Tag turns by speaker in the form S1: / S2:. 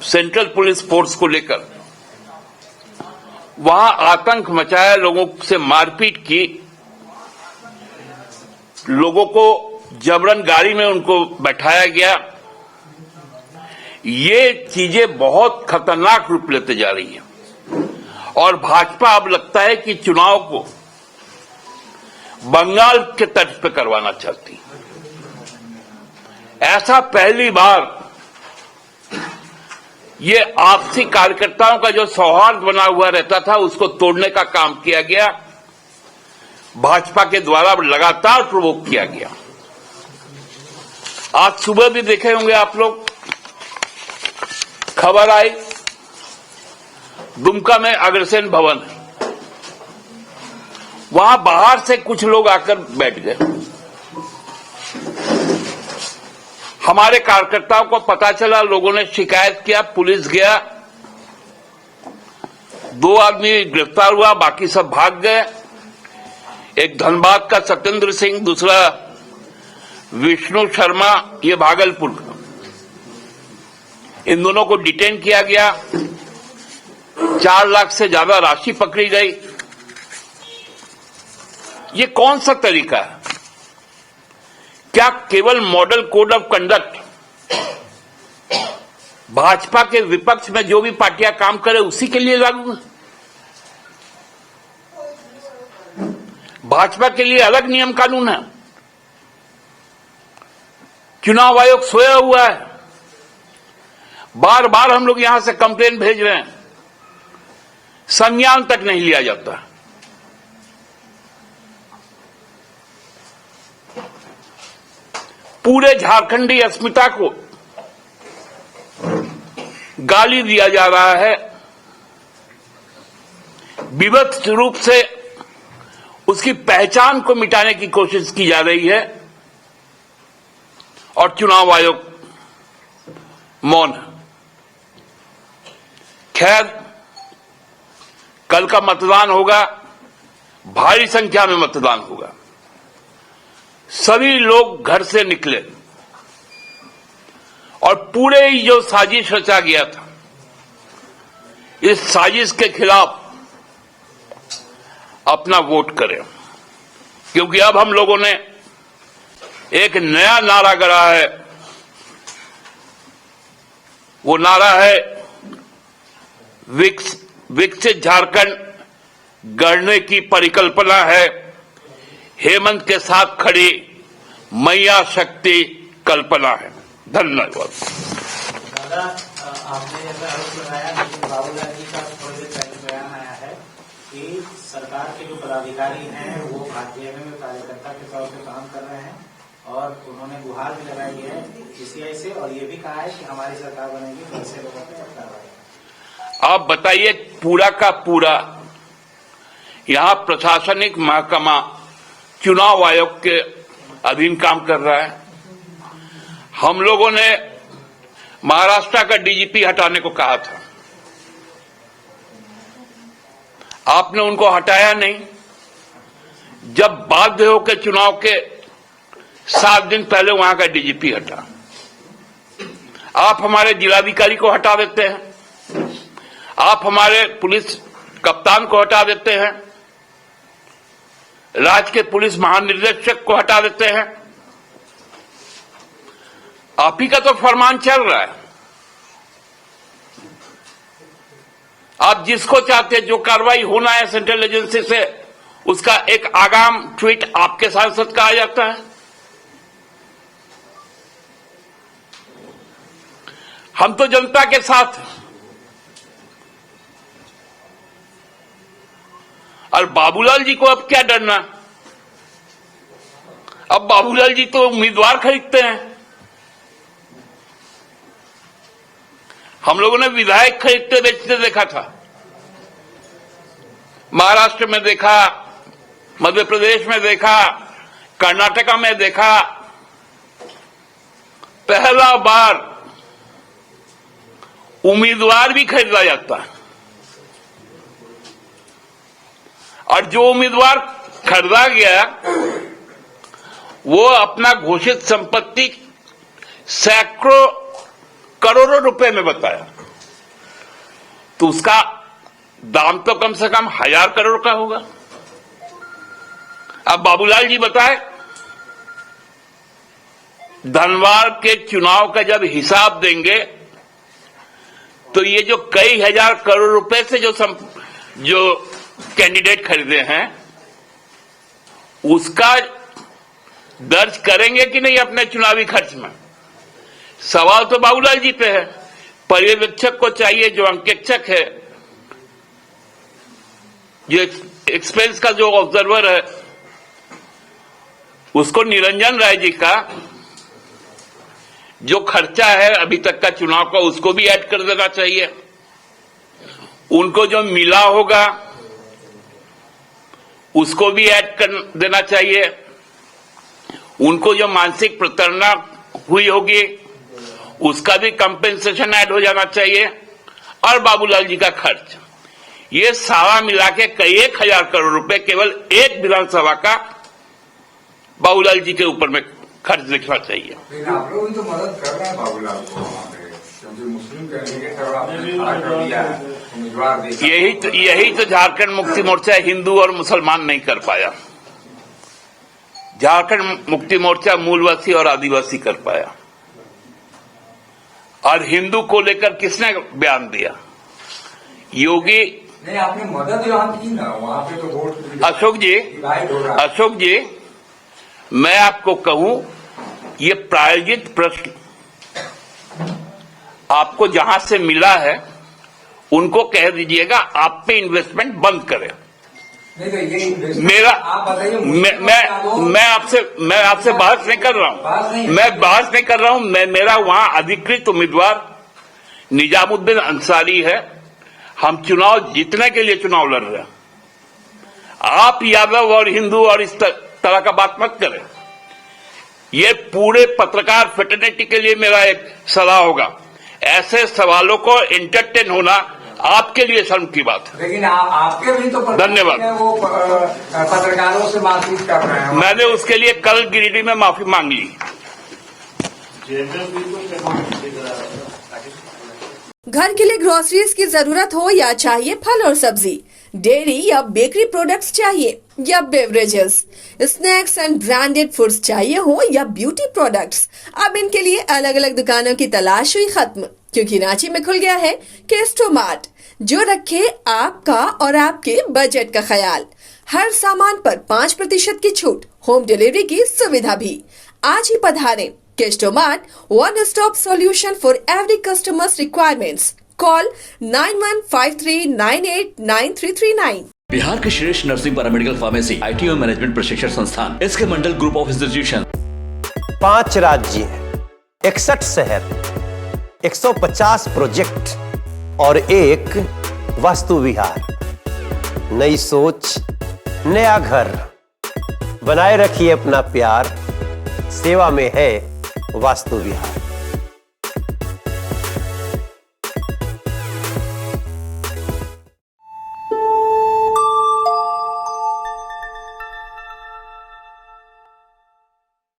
S1: Central police force को लेकर वहां आतंक मचाया, लोगों से मारपीट की, लोगों को जबरन गाड़ी में उनको बैठाया गया। ये चीजें बहुत खतरनाक रूप लेते जा रही हैं और भाजपा अब लगता है कि चुनाव को बंगाल के तर्ज पे करवाना चाहती है। ऐसा पहली बार ये आपसी कार्यकर्ताओं का जो सौहार्द बना हुआ रहता था उसको तोड़ने का काम किया गया, भाजपा के द्वारा लगातार प्रोवोक किया गया। आज सुबह भी देखे होंगे आप लोग, खबर आई दुमका में अग्रसेन भवन है, वहां बाहर से कुछ लोग आकर बैठ गए। हमारे कार्यकर्ताओं को पता चला, लोगों ने शिकायत किया, पुलिस गया, 2 आदमी गिरफ्तार हुआ, बाकी सब भाग गए। एक धनबाद का सत्येंद्र सिंह, दूसरा विष्णु शर्मा, ये भागलपुर का, इन दोनों को डिटेन किया गया। 4 लाख से ज्यादा राशि पकड़ी गई। ये कौन सा तरीका है? क्या केवल model code of conduct Bhajpa के विपक्ष में जो भी पार्टियां काम करे उसी के लिए लागू है? भाजपा के लिए अलग नियम कानून है? चुनाव आयोग सोया हुआ है। बार बार हम लोग यहां से कंप्लेन भेज रहे हैं, संज्ञान तक नहीं लिया जाता। पूरे झारखंडी अस्मिता को गाली दिया जा रहा है, विभत्स रूप से उसकी पहचान को मिटाने की कोशिश की जा रही है और चुनाव आयोग मौन है। खैर, कल का मतदान होगा, भारी संख्या में मतदान होगा। सभी लोग घर से निकले और पूरे ही जो साजिश रचा गया था, इस साजिश के खिलाफ अपना वोट करें, क्योंकि अब हम लोगों ने एक नया नारा गढ़ा है। वो नारा है विकसित झारखंड गढ़ने की परिकल्पना है, हेमंत के साथ खड़ी मैया शक्ति कल्पना है। धन्यवाद।
S2: दादा, आपने जैसा आरोप लगाया, लेकिन बाबूलाल जी का थोड़ी देर पहले बयान आया है कि सरकार के जो पदाधिकारी हैं वो भाजपा में कार्यकर्ता के तौर पर काम कर रहे हैं और उन्होंने गुहार भी लगाई है सीसीआई से और ये भी कहा है कि हमारी सरकार बनेगी तो ऐसे लोगों पर कार्रवाई।
S1: आप बताइए, पूरा का पूरा यहां प्रशासनिक महकमा चुनाव आयोग के अधीन काम कर रहा है। हम लोगों ने महाराष्ट्र का डीजीपी हटाने को कहा था, आपने उनको हटाया नहीं। जब बाध्य होकर चुनाव के 7 दिन पहले वहां का डीजीपी हटा, आप हमारे जिलाधिकारी को हटा देते हैं, आप हमारे पुलिस कप्तान को हटा देते हैं, राज्य के पुलिस महानिदेशक को हटा देते हैं। आप ही का तो फरमान चल रहा है। आप जिसको चाहते हैं, जो कार्रवाई होना है सेंट्रल एजेंसी से, उसका एक आगाम ट्वीट आपके सांसद का आ जाता है। हम तो जनता के साथ हैं। और बाबूलाल जी को अब क्या डरना? अब बाबूलाल जी तो उम्मीदवार खरीदते हैं। हम लोगों ने विधायक खरीदते बेचते देखा था, महाराष्ट्र में देखा, मध्य प्रदेश में देखा, कर्नाटका में देखा। पहला बार उम्मीदवार भी खरीदा जाता है और जो उम्मीदवार खरीदा गया वो अपना घोषित संपत्ति सैकड़ों करोड़ों रुपए में बताया। तो उसका दाम तो कम से कम 1000 करोड़ का होगा। अब बाबूलाल जी बताए, धनवार के चुनाव का जब हिसाब देंगे तो ये जो कई हजार करोड़ रुपए से जो कैंडिडेट खरीदे हैं उसका दर्ज करेंगे कि नहीं अपने चुनावी खर्च में। सवाल तो बाबूलाल जी पे है। पर्यवेक्षक को चाहिए, जो अंकेक्षक है, जो एक्सपेंस का जो ऑब्जर्वर है, उसको निरंजन राय जी का जो खर्चा है अभी तक का चुनाव का, उसको भी ऐड कर देना चाहिए। उनको जो मिला होगा उसको भी ऐड कर देना चाहिए। उनको जो मानसिक प्रताड़ना हुई होगी उसका भी कंपेंसेशन ऐड हो जाना चाहिए। और बाबूलाल जी का खर्च, ये सारा मिला के कई 1000 करोड़ रुपए केवल एक विधानसभा का बाबूलाल जी के ऊपर में खर्च लिखना चाहिए।
S3: लेकिन आप लोग भी तो मदद कर रहे हैं बाबूलाल को वहाँ पे, क्योंकि मुस्लिम कैंडिडेट और आपने खड़ा कर दिया है, उम्मीदवार देखा।
S1: यही तो झारखंड मुक्ति मोर्चा हिंदू और मुसलमान नहीं कर पाया। झारखंड मुक्ति मोर्चा मूलवासी और आदिवासी कर पाया। और हिंदू को लेकर किसने बयान दिया? योगी।
S3: नहीं, आपने मदद यहाँ की ना, वहाँ पे तो वोट
S1: अशोक जी, मैं आपको कहूं, ये प्रायोजित प्रश्न आपको जहां से मिला है उनको कह दीजिएगा आप पे इन्वेस्टमेंट बंद करें।
S3: नहीं तो ये
S1: मेरा
S3: आप बताइए।
S1: मैं आपसे बहस नहीं कर रहा हूं। मैं बहस नहीं कर रहा हूं। मेरा वहां अधिकृत उम्मीदवार निजामुद्दीन अंसारी है। हम चुनाव जीतने के लिए चुनाव लड़ रहे हैं। आप यादव और हिंदू और इस तरह का बात मत करें। ये पूरे पत्रकार फ्रेटर्निटी के लिए मेरा एक सलाह होगा, ऐसे सवालों को एंटरटेन होना आपके लिए शर्म की बात है।
S3: लेकिन आपके भी तो
S1: धन्यवाद।
S3: वो पत्रकारों से बातचीत कर रहे हैं।
S1: मैंने उसके लिए कल गिरिडीह में माफी मांग ली।
S4: घर के लिए ग्रोसरीज की जरूरत हो या चाहिए फल और सब्जी, डेयरी या बेकरी प्रोडक्ट्स चाहिए या beverages, snacks and branded foods चाहिए हो या ब्यूटी प्रोडक्ट्स, अब इनके लिए अलग अलग दुकानों की तलाश हुई खत्म, क्योंकि रांची में खुल गया है केस्टो मार्ट, जो रखे आपका और आपके बजट का ख्याल। हर सामान पर 5% की छूट, होम डिलीवरी की सुविधा भी। आज ही पधारें। Kesto mart, one stop solution for every customer's requirements. Call 9153989339.
S5: Bihar के श्रेष्ठ नर्सिंग पैरामेडिकल फार्मेसी आईटी और मैनेजमेंट प्रशिक्षण संस्थान, इसके मंडल ग्रुप ऑफ इंस्टीट्यूशन।
S6: 5 राज्य, 61 शहर, 150 प्रोजेक्ट और एक वास्तु विहार। नई सोच, नया घर। बनाए रखिए अपना प्यार, सेवा में है वास्तु विहार।